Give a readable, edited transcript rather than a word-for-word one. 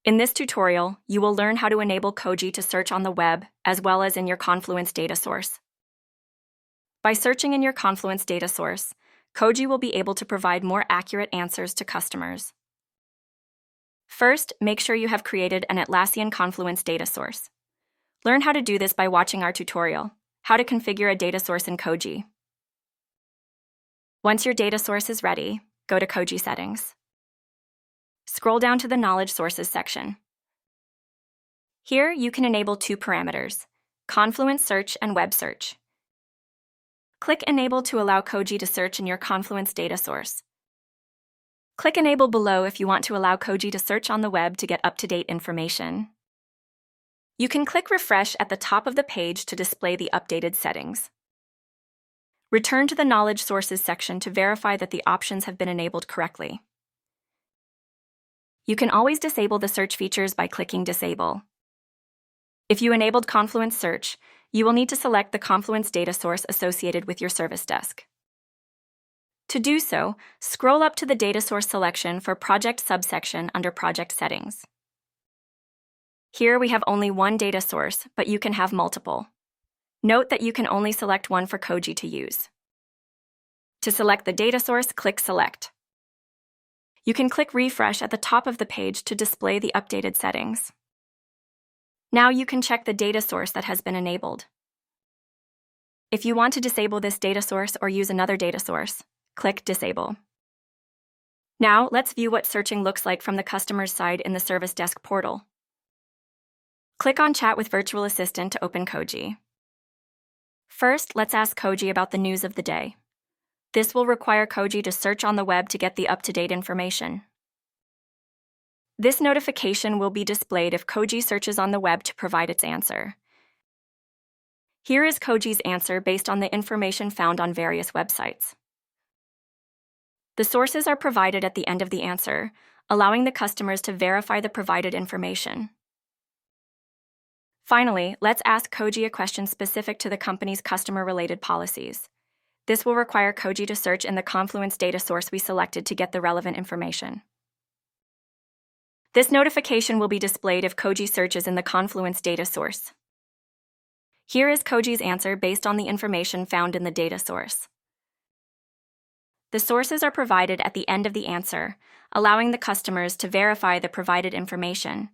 In this tutorial, you will learn how to enable Koji to search on the web as well as in your Confluence data source. By searching in your Confluence data source, Koji will be able to provide more accurate answers to customers. First, make sure you have created an Atlassian Confluence data source. Learn how to do this by watching our tutorial, How to Configure a Data Source in Koji. Once your data source is ready, go to Koji Settings. Scroll down to the Knowledge Sources section. Here, you can enable two parameters, Confluence Search and Web Search. Click Enable to allow Koji to search in your Confluence data source. Click Enable below if you want to allow Koji to search on the web to get up-to-date information. You can click Refresh at the top of the page to display the updated settings. Return to the Knowledge Sources section to verify that the options have been enabled correctly. You can always disable the search features by clicking Disable. If you enabled Confluence Search, you will need to select the Confluence data source associated with your service desk. To do so, scroll up to the data source selection for Project subsection under Project Settings. Here we have only one data source, but you can have multiple. Note that you can only select one for Koji to use. To select the data source, click Select. You can click Refresh at the top of the page to display the updated settings. Now you can check the data source that has been enabled. If you want to disable this data source or use another data source, click Disable. Now let's view what searching looks like from the customer's side in the Service Desk portal. Click on Chat with Virtual Assistant to open Koji. First, let's ask Koji about the news of the day. This will require Koji to search on the web to get the up-to-date information. This notification will be displayed if Koji searches on the web to provide its answer. Here is Koji's answer based on the information found on various websites. The sources are provided at the end of the answer, allowing the customers to verify the provided information. Finally, let's ask Koji a question specific to the company's customer-related policies. This will require Koji to search in the Confluence data source we selected to get the relevant information. This notification will be displayed if Koji searches in the Confluence data source. Here is Koji's answer based on the information found in the data source. The sources are provided at the end of the answer, allowing the customers to verify the provided information,